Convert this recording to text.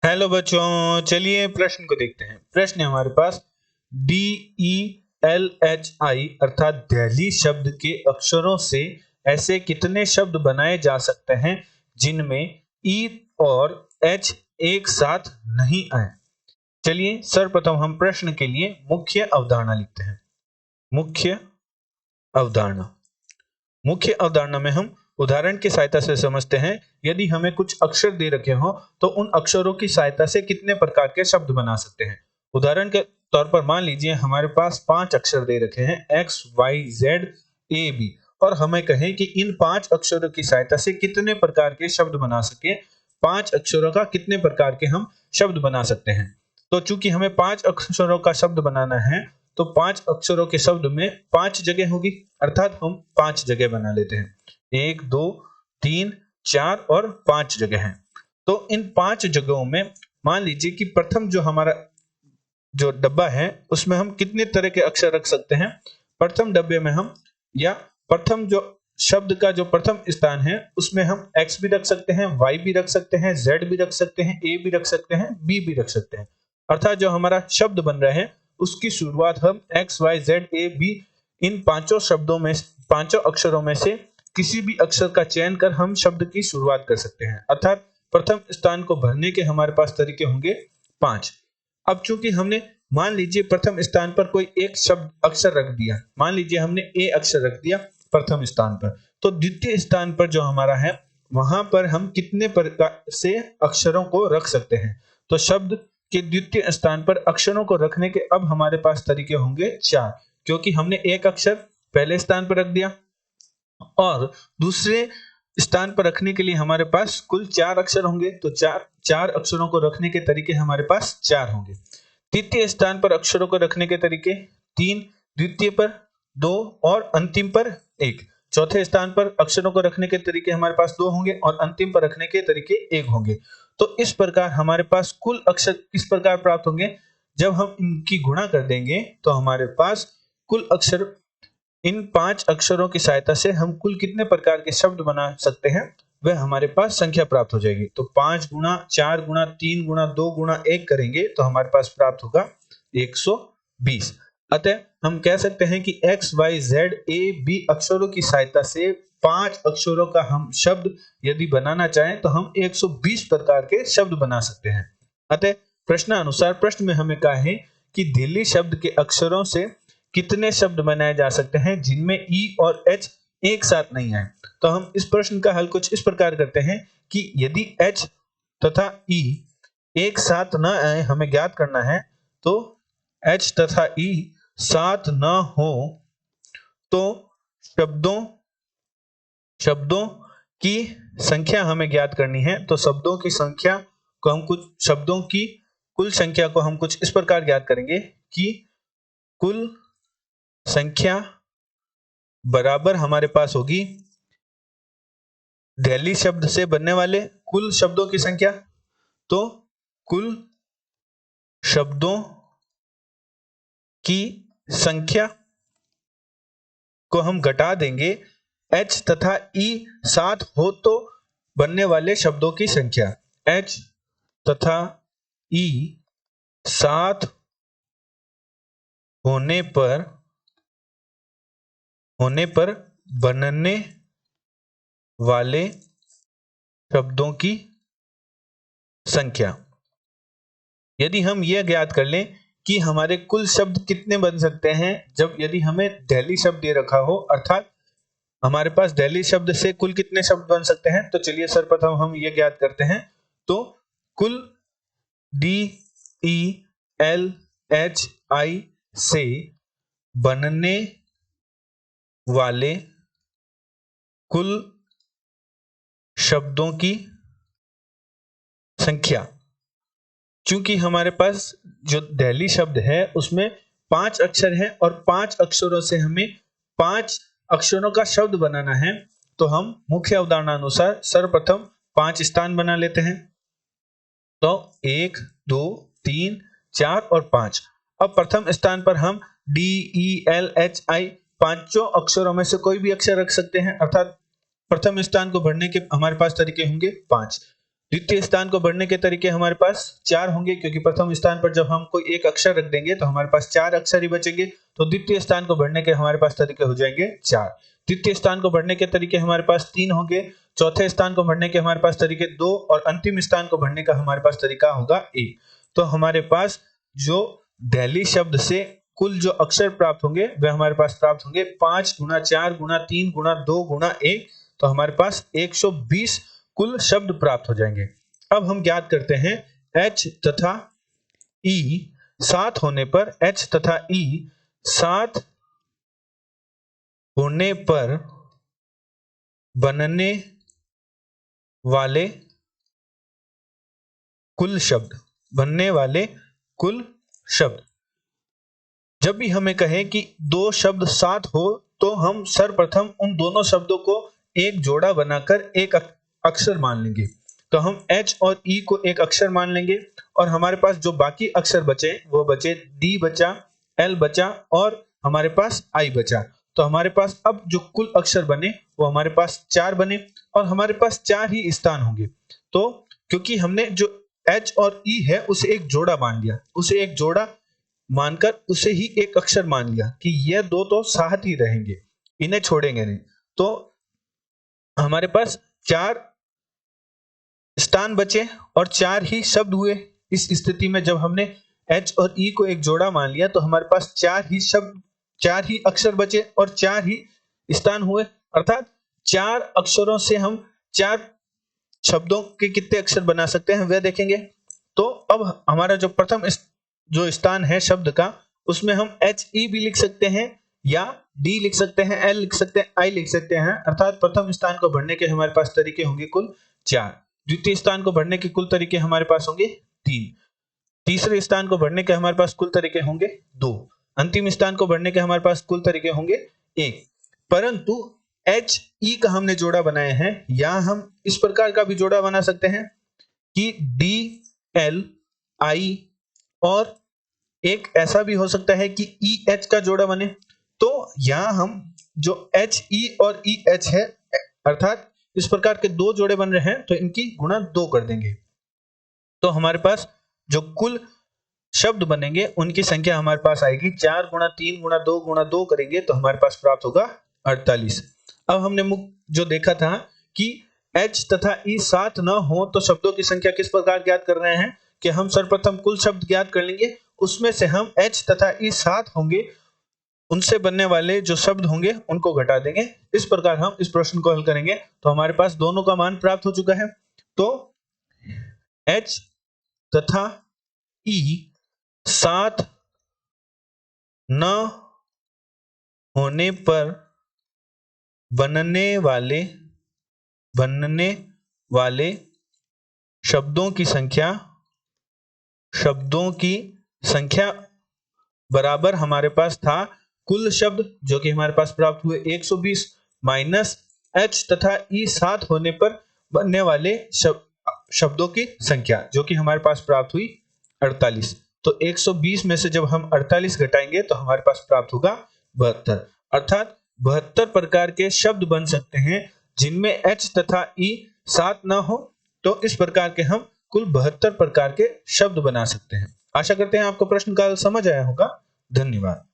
Hello बच्चों, चलिए प्रश्न को देखते हैं। प्रश्न है हमारे पास DELHI अर्थात दिल्ली शब्द के अक्षरों से ऐसे कितने शब्द बनाए जा सकते हैं जिनमें ई और एच एक साथ नहीं आए। चलिए सर्वप्रथम हम प्रश्न के लिए मुख्य अवधारणा लिखते हैं। मुख्य अवधारणा मुख्य अवधारणा में हम उदाहरण की सहायता से समझते हैं। यदि हमें कुछ अक्षर दे रखे हो तो उन अक्षरों की सहायता से कितने प्रकार के शब्द बना सकते हैं। उदाहरण के तौर पर मान लीजिए हमारे पास 5 अक्षर दे रखे हैं X, Y, Z, A, B और हमें कहें कि इन 5 अक्षरों की सहायता से कितने प्रकार के शब्द बना सके। 5 अक्षरों का कितने प्रकार के हम शब्द बना सकते हैं। तो चूंकि हमें 5 अक्षरों का शब्द बनाना है तो 5 अक्षरों के शब्द में 5 जगह होगी, अर्थात हम 5 जगह बना लेते हैं। 1, 2, 3, 4 और 5 जगह हैं। तो इन 5 जगहों में मान लीजिए कि प्रथम जो हमारा जो डब्बा है उसमें हम कितने तरह के अक्षर रख सकते हैं। प्रथम डब्बे में हम या प्रथम जो शब्द का जो प्रथम स्थान है उसमें हम X भी रख सकते हैं, Y भी रख सकते हैं, Z भी रख सकते हैं, A भी रख सकते हैं, B भी रख सकते हैं। अर्थात जो हमारा शब्द बन रहा है उसकी शुरुआत हम X, Y, Z, A, B इन पांचों शब्दों में, पांचों अक्षरों में से किसी भी अक्षर का चयन कर हम शब्द की शुरुआत कर सकते हैं। अर्थात प्रथम स्थान को भरने के हमारे पास तरीके होंगे 5। अब चूंकि हमने मान लीजिए प्रथम स्थान पर कोई एक शब्द अक्षर रख दिया, मान लीजिए हमने ए अक्षर रख दिया प्रथम स्थान पर, तो द्वितीय स्थान पर जो हमारा है वहां पर हम कितने प्रकार से अक्षरों को रख सकते हैं। तो शब्द के द्वितीय स्थान पर अक्षरों को रखने के अब हमारे पास तरीके होंगे 4, क्योंकि हमने एक अक्षर पहले स्थान पर रख दिया और दूसरे स्थान पर रखने के लिए हमारे पास कुल 4 अक्षर होंगे। तो चार अक्षरों को रखने के तरीके हमारे पास 4 होंगे। तृतीय स्थान पर अक्षरों को रखने के तरीके 3, द्वितीय पर 2 और अंतिम पर 1। चौथे स्थान पर अक्षरों को रखने के तरीके हमारे पास 2 होंगे और अंतिम पर रखने के तरीके 1 होंगे। तो इस प्रकार हमारे पास कुल अक्षर किस प्रकार प्राप्त होंगे, जब हम इनकी गुणा कर देंगे तो हमारे पास कुल अक्षर, इन 5 अक्षरों की सहायता से हम कुल कितने प्रकार के शब्द बना सकते हैं वह हमारे पास संख्या प्राप्त हो जाएगी। तो 5 गुना 4 गुना 3 गुना 2 गुना 1 करेंगे तो हमारे पास प्राप्त होगा 120। अतः हम कह सकते हैं कि X, Y, Z, A, B अक्षरों की सहायता से 5 अक्षरों का हम शब्द यदि बनाना चाहें तो हम 120 प्रकार के शब्द बना सकते हैं। अतः प्रश्नानुसार प्रश्न में हमें कहा है कि दिल्ली शब्द के अक्षरों से कितने शब्द बनाए जा सकते हैं जिनमें ई और एच एक साथ नहीं आए। तो हम इस प्रश्न का हल कुछ इस प्रकार करते हैं कि यदि एच तथा ई एक साथ न आए, हमें ज्ञात करना है, तो एच तथा ई साथ न हो तो शब्दों की संख्या हमें ज्ञात करनी है। तो शब्दों की संख्या को हम कुछ शब्दों की कुल संख्या को हम कुछ इस प्रकार ज्ञात करेंगे कि कुल संख्या बराबर हमारे पास होगी दिल्ली शब्द से बनने वाले कुल शब्दों की संख्या। तो कुल शब्दों की संख्या को हम घटा देंगे H तथा E साथ हो तो बनने वाले शब्दों की संख्या। H तथा E साथ होने पर बनने वाले शब्दों की संख्या। यदि हम यह ज्ञात कर लें कि हमारे कुल शब्द कितने बन सकते हैं, जब यदि हमें दिल्ली शब्द दे रखा हो, अर्थात हमारे पास दिल्ली शब्द से कुल कितने शब्द बन सकते हैं, तो चलिए सर्वप्रथम हम यह ज्ञात करते हैं। तो कुल DELHI से बनने वाले कुल शब्दों की संख्या। चूंकि हमारे पास जो दिल्ली शब्द है उसमें 5 अक्षर हैं और 5 अक्षरों से हमें 5 अक्षरों का शब्द बनाना है, तो हम मुख्य अवधारणा अनुसार सर्वप्रथम 5 स्थान बना लेते हैं। तो 1, 2, 3, 4 और 5। अब प्रथम स्थान पर हम DELHI पांचों अक्षरों में से कोई भी अक्षर रख सकते हैं, अर्थात प्रथम स्थान को भरने के हमारे पास तरीके होंगे 5। द्वितीय स्थान को बढ़ने के तरीके हमारे पास 4 होंगे, क्योंकि प्रथम स्थान पर जब हम कोई एक अक्षर रख देंगे तो हमारे पास 4 अक्षर ही बचेंगे। तो द्वितीय स्थान को बढ़ने के हमारे पास तरीके हो जाएंगे 4। तृतीय स्थान को बढ़ने के तरीके हमारे पास 3 होंगे। चौथे स्थान को बढ़ने के हमारे पास तरीके 2 और अंतिम स्थान को बढ़ने का हमारे पास तरीका होगा 1। तो हमारे पास जो दिल्ली शब्द से कुल जो अक्षर प्राप्त होंगे वह हमारे पास प्राप्त होंगे 5 गुना 4 गुना 3 गुना 2 गुना 1। तो हमारे पास 120 कुल शब्द प्राप्त हो जाएंगे। अब हम ज्ञात करते हैं H तथा E साथ होने पर, H तथा E साथ होने पर बनने वाले कुल शब्द, बनने वाले कुल शब्द। जब भी हमें कहे कि दो शब्द साथ हो तो हम सर्वप्रथम उन दोनों शब्दों को एक जोड़ा बनाकर एक अक्षर मान लेंगे। तो हम H और E को एक अक्षर मान लेंगे और हमारे पास जो बाकी अक्षर बचे वो बचे D बचा, L बचा और हमारे पास I बचा। तो हमारे पास अब जो कुल अक्षर बने वो हमारे पास 4 बने और हमारे पास 4 ही स्थान होंगे। तो क्योंकि हमने जो H और E है उसे एक जोड़ा मान लिया, उसे एक जोड़ा मानकर उसे ही एक अक्षर मान लिया कि ये दो तो साथ ही रहेंगे, इन्हें छोड़ेंगे नहीं। तो हमारे पास 4 स्थान बचे और 4 ही शब्द हुए। इस स्थिति में जब हमने H और E को एक जोड़ा मान लिया तो हमारे पास 4 ही शब्द, 4 ही अक्षर बचे और 4 ही स्थान हुए। अर्थात 4 अक्षरों से हम 4 शब्दों के कितने अक्षर बना सकते हैं वह देखेंगे। तो अब हमारा जो प्रथम जो स्थान है शब्द का, उसमें हम HE भी लिख सकते हैं या D लिख सकते हैं, L लिख सकते हैं, I लिख सकते हैं। अर्थात प्रथम स्थान को भरने के हमारे पास तरीके होंगे कुल 4। द्वितीय स्थान को भरने के कुल तरीके हमारे पास होंगे 3। तीसरे स्थान को भरने के हमारे पास कुल तरीके होंगे 2। अंतिम स्थान को भरने के हमारे पास कुल तरीके होंगे 1। परंतु HE का हमने जोड़ा बनाया है, या हम इस प्रकार का भी जोड़ा बना सकते हैं कि DLI और एक ऐसा भी हो सकता है कि EH का जोड़ा बने। तो यहां हम जो HE और EH है, अर्थात इस प्रकार के 2 जोड़े बन रहे हैं तो इनकी गुणा 2 कर देंगे। तो हमारे पास जो कुल शब्द बनेंगे उनकी संख्या हमारे पास आएगी 4 गुणा 3 गुणा 2 गुणा 2 करेंगे तो हमारे पास प्राप्त होगा 48। अब हमने जो देखा था कि H तथा E साथ न हो तो शब्दों की संख्या किस प्रकार ज्ञात कर रहे हैं कि हम सर्वप्रथम कुल शब्द ज्ञात कर लेंगे, उसमें से हम H तथा E साथ होंगे, उनसे बनने वाले जो शब्द होंगे उनको घटा देंगे। इस प्रकार हम इस प्रश्न को हल करेंगे तो हमारे पास दोनों का मान प्राप्त हो चुका है। तो H तथा E साथ न होने पर बनने वाले शब्दों की संख्या बराबर हमारे पास था कुल शब्द जो कि हमारे पास प्राप्त हुए 120 माइनस H तथा E साथ होने पर बनने वाले शब्दों की संख्या जो कि हमारे पास प्राप्त हुई 48। तो 120 में से जब हम 48 घटाएंगे तो हमारे पास प्राप्त होगा 72। अर्थात 72 प्रकार के शब्द बन सकते हैं जिनमें H तथा E साथ ना हो। तो इस प्रकार के हम कुल 72 प्रकार के शब्द बना सकते हैं। आशा करते हैं आपको प्रश्न का समझ आया होगा। धन्यवाद।